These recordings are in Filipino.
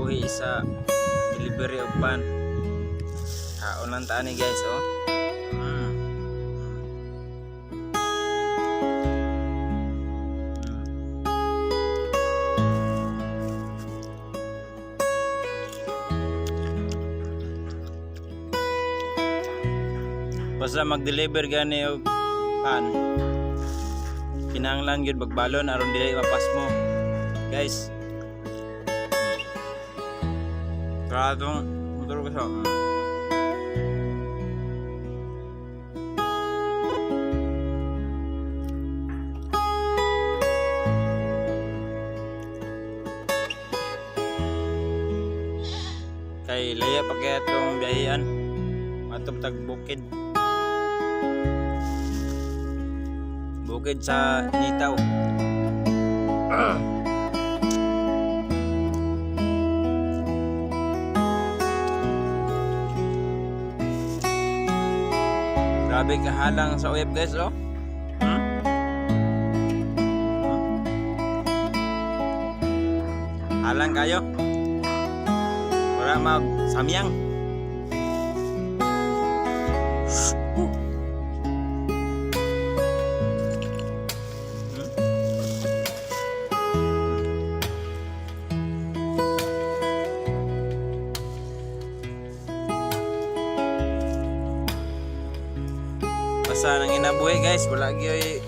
kinabuhi sa delivery of pan. Unang taan ni guys, oh. Basta mag-deliver gani og pan, kinahanglan gyud magbalon aron dili mapas mo guys. Karatong motor ko sa kay laya pa kaya itong biyahean matop tag bukid sa Nitaw. Grabe kahalang sa web guys, oh. Halang kayo. Wala mag samyang. Basta nang inabuhi guys, wala gyud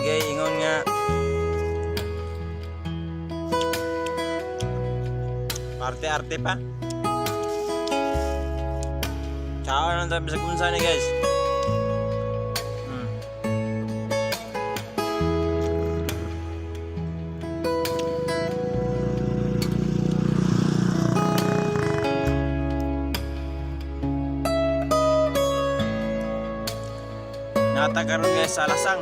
ingon nga arte-arte pa. Ciao nang tabi sa kunsa ni guys. Nata karon guys sa lasang.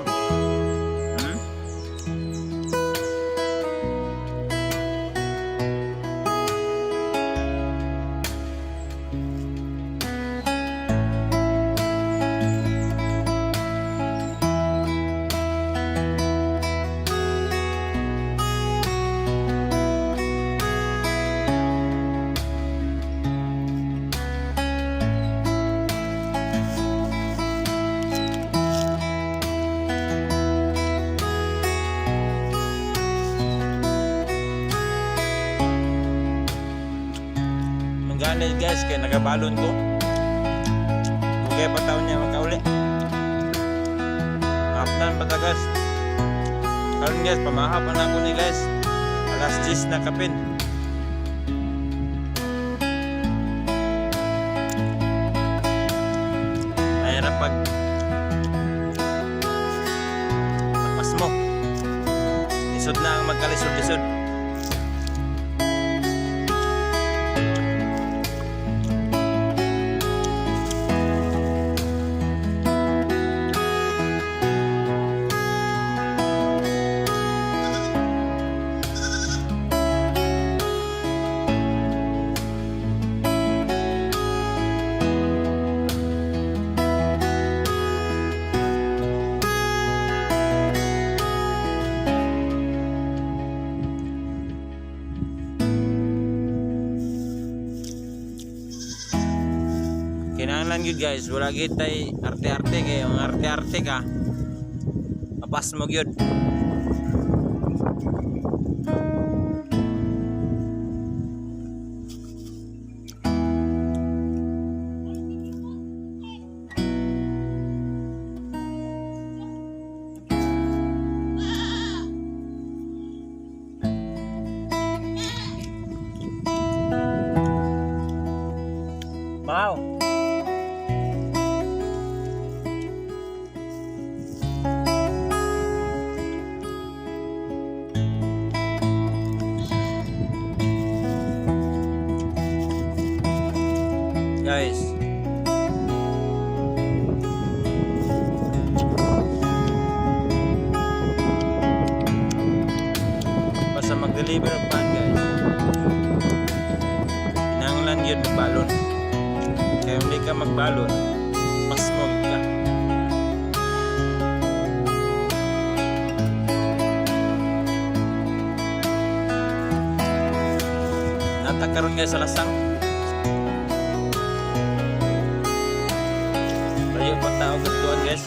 Ganit guys, kaya nagabalon ko. Okay pa taon niya makauli. Hapnan pa ta guys. Karon guys, pamahapan ako ni guys. Alas 10 na kapin. Mahirap pag tapas mo. Isod na ang magkalisod-lisod. Kinahanglan gyud guys, wala gyud tay arte-arte kay ang arte-arte ka mapas mo gyud. Wow. Guys, basta mag-deliver ang pan guys, kinahanglan yun magbalon. Kaya hindi ka magbalon, mas smog ka. ta karon guys sa lasang. Layo pa tao gatuan guys.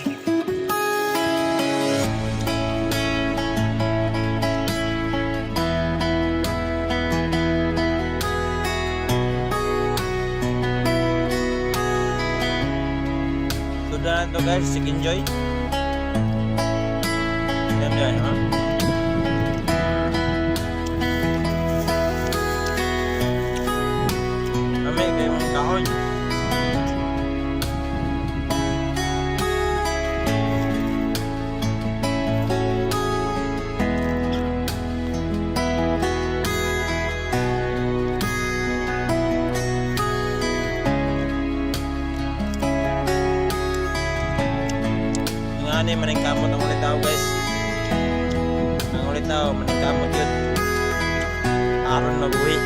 Sudah na to guys, sig enjoy. Yan ha. Kami kayo mga kahoy. Ini maning kamot ang ulit tao guys. Ang ulit tao maning kamot yun. Aron mabuhi.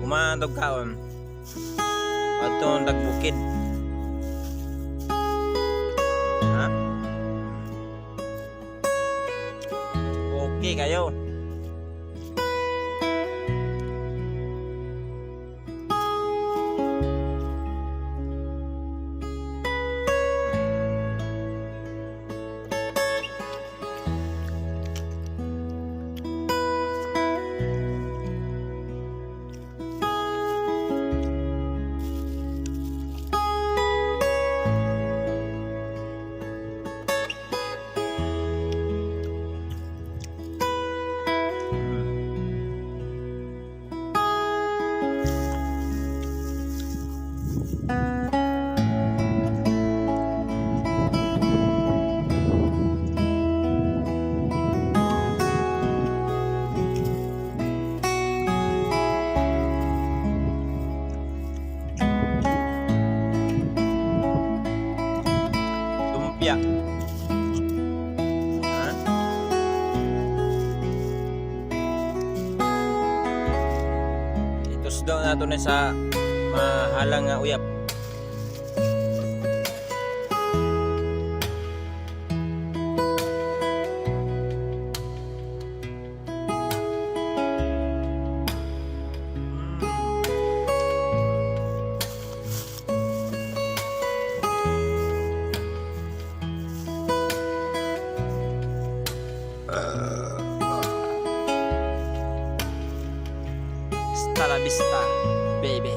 Kumantog kaon. Atong dagbukid. Ha? Okay kayo. Lumpia. Itusdo nato na sa mahalang nga uyap. Hasta la vista, baby.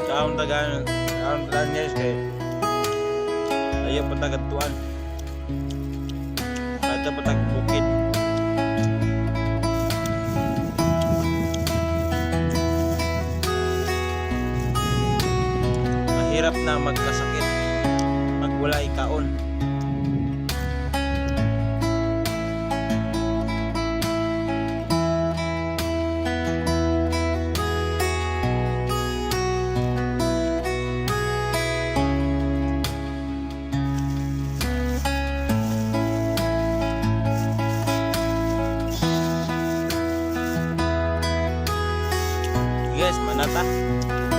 Kaon tagaan guys kay ayo patagatuan. Ada petang bukit. Mahirap na magkasakit pag walay kaon. guys, manata.